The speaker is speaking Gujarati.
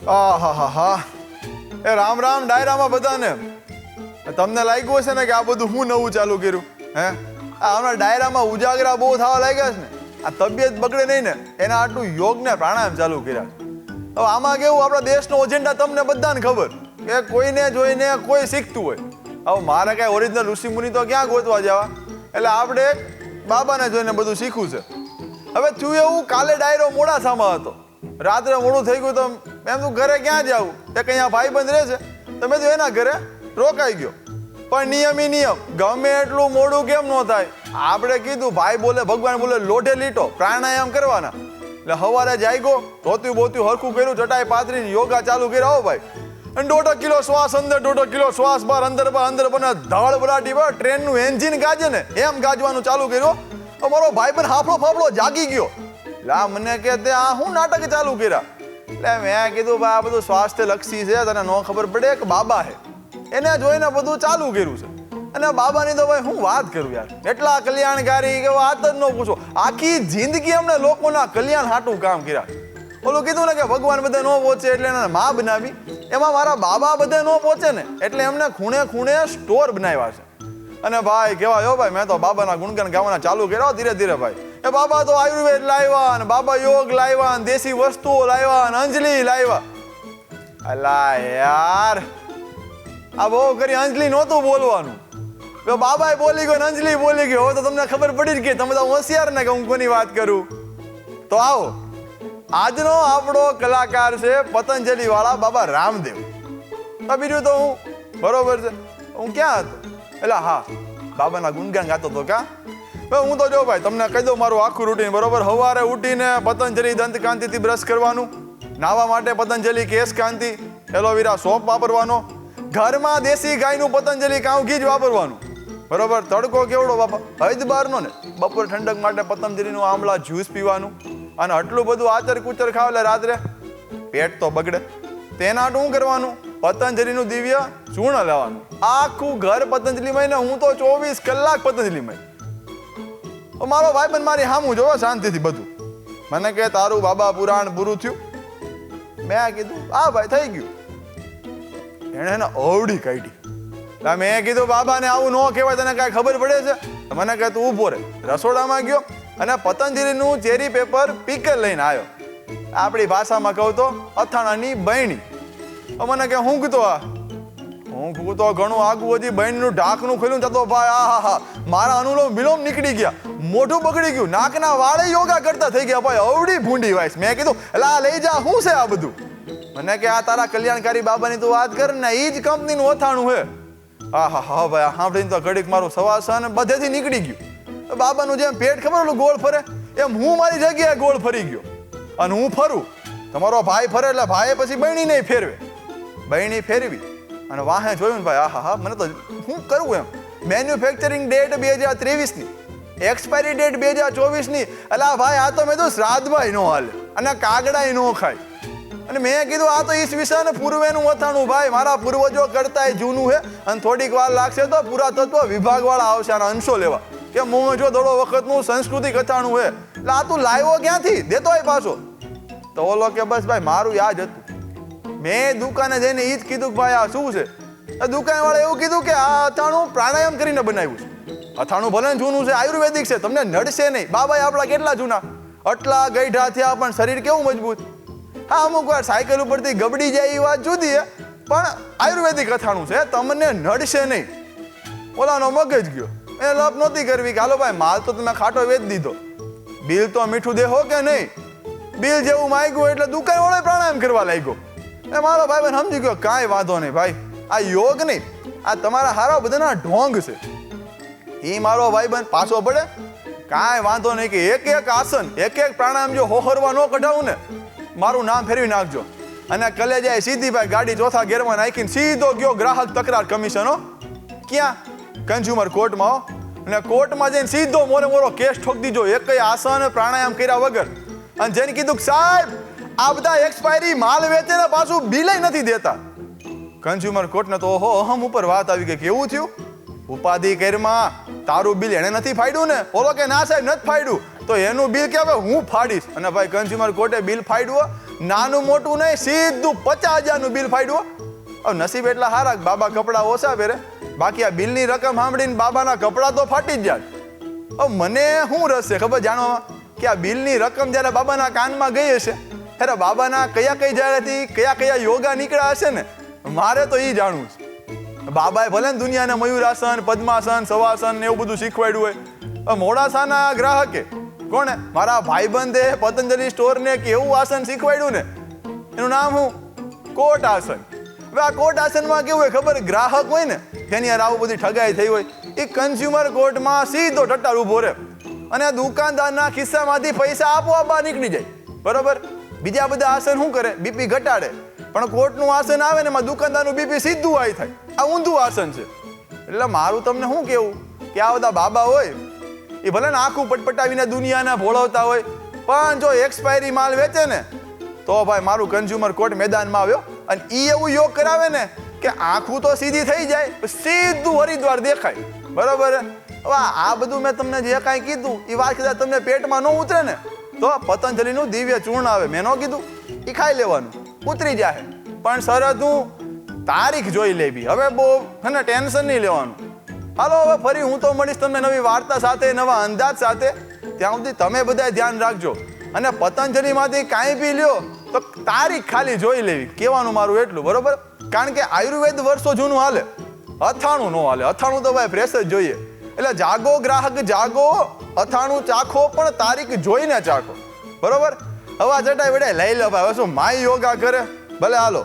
આહાહા, એ રામ રામ ડાયરામાં બધાને. તમને લાગ્યું હશે ને કે આ બધું હું નવું ચાલુ કર્યું? હે, આ હમણાં ડાયરામાં ઉજાગરા બહુ થવા લાગ્યા છે ને, આ તબિયત બગડે નહીં ને એના આટલું યોગ ને પ્રાણાયામ ચાલુ કર્યા. હવે આમાં કેવું, આપણા દેશનો એજન્ડા તમને બધાને ખબર કે કોઈને જોઈને કોઈ શીખતું હોય. હવે મારે કાંઈ ઓરિજિનલ ઋષિમુનિ તો ક્યાં ગોતવા જવા, એટલે આપણે બાબાને જોઈને બધું શીખવું છે. હવે થયું એવું, કાલે ડાયરો મોડાસામાં હતો, રાત્રે મોડું થઈ ગયું તો એમ તું ઘરે ક્યાં જાવું, એક અહીંયા ભાઈબંધ રહે છે તો મેં તો એના ઘરે રોકાઈ ગયો. પણ નિયમ, ગમે એટલું મોડું કેમ ન થાય, આપણે કીધું ભાઈ બોલે ભગવાન બોલે લોઢે લીટો પ્રાણાયામ કરવાના. એટલે સવારે જાગ્યો, ધોત્યું બોત્યું હરખું કર્યું, ચટાઈ પાથરીને યોગા ચાલુ કર્યા. હો ભાઈ, અને 1.5 કિલો શ્વાસ અંદર, 1.5 કિલો શ્વાસ બહાર, અંદર બને ધળ બરાટી બહાર, ટ્રેનનું એન્જિન ગાજે ને એમ ગાજવાનું ચાલુ કર્યું. મારો ભાઈ પણ હાફળો ફાફળો જાગી ગયો. એટલે આ મને કે તે આ શું નાટક ચાલુ કર્યા? એટલે મેં કીધું ભાઈ આ બધું સ્વાસ્થ્ય લક્ષી છે, તને ન ખબર પડે કે બાબા હે, એને જોઈને બધું ચાલુ કર્યું છે. અને બાબાની તો ભાઈ હું વાત કરું યાર, એટલા કલ્યાણકારી કે વાત જ ન પૂછો. આખી જિંદગી અમને લોકોના કલ્યાણ હાટું કામ કર્યા. ઓલું કીધું ને કે ભગવાન બધે ન પહોંચે એટલે એને માં બનાવી, એમાં મારા બાબા બધે ન પહોંચે ને એટલે એમને ખૂણે ખૂણે સ્ટોર બનાવ્યા છે. અને ભાઈ કહેવાય ભાઈ, મેં તો બાબાના ગુણગાન ગાવાના ચાલુ કર્યા ધીરે ધીરે. ભાઈ એ બાબા તો આયુર્વેદ લાવ્યા ને, બાબા યોગ લાવ્યા ને, દેશી વસ્તુઓ લાવ્યા ને, અંજલિ લાવ્યા. અલા યાર, આ બહુ કરી અંજલિ નહોતું બોલવાનું, બાબા બોલી ગયો ને અંજલિ બોલી ગયો. હવે તો તમને ખબર પડી જ ગઈ, તમે તો હોશિયાર ને કે હું કોની વાત કરું. તો આવો, આજનો આપણો કલાકાર છે પતંજલિ વાળા બાબા રામદેવ. બીજું તો હું બરોબર છે, હું ક્યાં હતો? એટલે હા, બાબાના ગુણગાન ગાતો હતો. કા હું તો જો ભાઈ તમને કહી દઉં મારું આખું રૂટીન બરોબર. સવારે ઉઠીને પતંજલિ દંતકાંતિથી બ્રશ કરવાનું, નાહવા માટે પતંજલિ કેશ કાંતિ એલોવેરા સોપ વાપરવાનો, ઘરમાં દેશી ગાયનું પતંજલિ કાઉ ઘી જ વાપરવાનું બરોબર. તડકો કેવડો બાપા, હૈદ બહારનો ને, બપોર ઠંડક માટે પતંજલિનું આમળા જ્યુસ પીવાનું. અને આટલું બધું આચર કુચર ખાવ એટલે રાત્રે પેટ તો બગડે. તેના શું કરવાનું? પતંજલિનું દિવ્ય ચૂર્ણ લેવાનું. આખું ઘર પતંજલિમય ને હું તો 24 કલાક પતંજલિમય. મારો ભાઈ બન મારી હામું જોવો શાંતિથી બધું. મને કે તારું બાબા પુરાણ પૂરું થયું? મેં કીધું હા ભાઈ થઈ ગયું. એને અવડી કાઢી. મેં કીધું બાબાને આવું ન કહેવાય, તને કાંઈ ખબર પડે છે? મને કહે તું ઊભો રહે. રસોડામાં ગયો અને પતંજલિનું ચેરી પેપર પીકર લઈને આવ્યો. આપણી ભાષામાં કહું તો અથાણાની બહેણી. મને કે હું કીધું હું તો ઘણું આગું હજી બહેનનું ઢાંકણું ખોલ્યું તો ભાઈ આહા, મારા અનુલોમ વિલોમ નીકળી ગયા, મોઢું બગડી ગયું, નાકના વાળે યોગા કરતા થઈ ગયા. ભાઈ અવડી ભૂંડી વાઈસ. મેં કીધું એટલે આ લઈ જા, શું છે આ બધું? મને કે આ તારા કલ્યાણકારી બાબાની તું વાત કર ને, એ જ કંપનીનું અથાણું હે. હા ભાઈ, સાંભળીને તો ઘડીક મારું સવાસન બધેથી નીકળી ગયું. બાબાનું જેમ પેટ ખબર ગોળ ફરે એમ હું મારી જગ્યાએ ગોળ ફરી ગયો. અને હું ફરું, તમારો ભાઈ ફરે એટલે ભાઈ પછી બહેણી નહીં ફેરવે, બહેણી ફેરવી અને વાહે જોયું ને ભાઈ આહા, મને તો શું કરવું એમ. મેન્યુફેક્ચરિંગ ડેટ 2023ની, એક્સપાયરી ડેટ 2024ની. એટલે ભાઈ આ તો મેં તો શ્રાદ્ધભાઈ નો હાલે અને કાગડાય નો ખાય. અને મેં કીધું આ તો ઈસવીસન પૂર્વેનું અથાણું ભાઈ, મારા પૂર્વજો કરતાય જૂનું છે. અને થોડીક વાર લાગશે તો પુરાતત્વ વિભાગ વાળા આવશે આના અંશો લેવા કે મોંજો દડો વખતનું સંસ્કૃતિક અથાણું છે. એટલે આ તું લાવ્યો ક્યાંથી? દેતો હોય પાછો. તો ઓલો કે બસ ભાઈ મારું યાદ હતું. મેં દુકાને જઈને એ જ કીધું કે ભાઈ આ શું છે? દુકાનવાળા એવું કીધું કે આ અથાણું પ્રાણાયામ કરીને બનાવ્યું છે. અથાણું ભલે જૂનું છે, આયુર્વેદિક છે, તમને નડશે નહીં. બાબા આપણા કેટલા જૂના, આટલા ગઈઢા થયા પણ શરીર કેવું મજબૂત. હા, અમુક વાર સાયકલ ઉપરથી ગબડી જાય એ વાત જુદી છે, પણ આયુર્વેદિક અથાણું છે, તમને નડશે નહીં. ઓલાનો મગજ ગયો, એ લપ નહોતી કરવી કે હાલો ભાઈ માલ તો તમે ખાટો વેચ દીધો, બિલ તો મીઠું દેહો કે નહીં. બિલ જેવું માંગ્યું એટલે દુકાનવાળો પ્રાણાયામ કરવા લાગ્યો. એ મારો ભાઈ બહેન સમજી ગયો કાંઈ વાંધો નહીં ભાઈ, આ યોગ નહીં, આ તમારા હારા બધાના ઢોંગ છે. એ મારો ભાઈ બહેન પાછો પડે, કાંઈ વાંધો નહીં કે એક એક આસન, એક એક પ્રાણાયામ જો હોહરવા ન કઢાવું ને, મારું નામ ફેરવી નાખજો. અને કલેજાએ સીધી ભાઈ ગાડી ચોથા ગેરમાં નાખીને સીધો ગયો ગ્રાહક તકરાર કમિશનો. ક્યાં? કન્ઝ્યુમર કોર્ટમાં. અને કોર્ટમાં જઈને સીધો મોરે મોરો કેસ ઠોક દીજો, એક આસન પ્રાણાયામ કર્યા વગર. અને જેને કીધું સાહેબ આ બધા એક્સપાયરી માલ વેચે ને પાછું બિલે નથી દેતા. કન્ઝ્યુમર કોર્ટને તો ઓહો અહમ ઉપર વાત આવી ગઈ. કેવું થયું? ઉપાધિ કરમાં તારું બિલ એને નથી ફાડ્યું ને, ઓલો કે ના સાહેબ નથી ફાડ્યું, તો એનું બિલ કે હવે હું ફાડીશ. અને ભાઈ કન્ઝ્યુમર કોર્ટે બિલ ફાડ્યું, નાનું મોટું નહીં, સીધું 50,000નું બિલ ફાડ્યું. હવે નસીબ એટલા સારા બાબા કપડાં ઓછા પહેરે, બાકી આ બિલની રકમ સાંભળીને બાબાના કપડાં તો ફાટી જ જાય. હવે મને શું રસ છે ખબર જાણવામાં કે આ બિલની રકમ જ્યારે બાબાના કાનમાં ગઈ હશે, અરે બાબાના કઈ જગ્યાએથી કયા યોગા નીકળ્યા હશે ને, મારે તો એ જાણવું છે. બાબાએ ભલે ને દુનિયાને મયુરાસન, પદ્માસન, સવાસન ને એવું બધું શીખવાડ્યું હોય, મોડાસાના ગ્રાહકે કોણે મારા ભાઈબંધે પતંજલિ સ્ટોરને કે એવું આસન શીખવાડ્યું ને, એનું નામ શું? કોટ આસન. હવે આ કોટ આસનમાં કેવું હોય ખબર, ગ્રાહક હોય ને જેની યાર આવું બધી ઠગાઈ થઈ હોય, એ કન્ઝ્યુમર કોર્ટમાં સીધો ટટ્ટાર ઊભો રહે અને દુકાનદારના ખિસ્સામાંથી પૈસા આપોઆપ બહાર નીકળી જાય. બરોબર. બીજા બધા આસન શું કરે? બીપી ઘટાડે. પણ કોર્ટનું આસન આવે ને એમાં દુકાનદારનું બીપી સીધું હાઈ થાય. આ ઊંધું આસન છે. એટલે મારું તમને શું કેવું કે આ બધા બાબા હોય એ ભલે ને આખું પટપટાવીને દુનિયાને ભોળવતા હોય, પણ જો એક્સપાયરી માલ વેચે ને તો ભાઈ મારું કન્ઝ્યુમર કોર્ટ મેદાનમાં આવ્યો અને ઈ એવું યોગ કરાવે ને કે આંખું તો સીધી થઈ જાય, સીધું હરિદ્વાર દેખાય. બરોબર. હવે આ બધું મેં તમને જે કાંઈ કીધું એ વાત કદાચ તમને પેટમાં ન ઉતરે ને તો પતંજલિનું દિવ્ય ચૂર્ણ આવે, મેં ન કીધું, એ ખાઈ લેવાનું, ઉતરી જાય. પણ શરત હું તારીખ જોઈ લેવી. હવે બહુ હે ટેન્શન નહીં લેવાનું. હાલો હવે ફરી હું તો મળીશ તમને નવી વાર્તા સાથે, નવા અંદાજ સાથે. ત્યાં સુધી તમે બધા ધ્યાન રાખજો અને પતંજલિમાંથી કાંઈ બી લ્યો તો તારીખ ખાલી જોઈ લેવી, કહેવાનું મારું એટલું. બરોબર. કારણ કે આયુર્વેદ વર્ષો જૂનું હાલે, અથાણું ન હાલે. અથાણું તો ભાઈ ફ્રેશ જ જોઈએ. એટલે જાગો ગ્રાહક જાગો, અથાણું ચાખો પણ તારીખ જોઈને ચાખો. બરોબર. હવે આ ચટાઈ વડાઈ લઈ લો ભાઈ. હવે શું માય યોગા કરે? ભલે હાલો.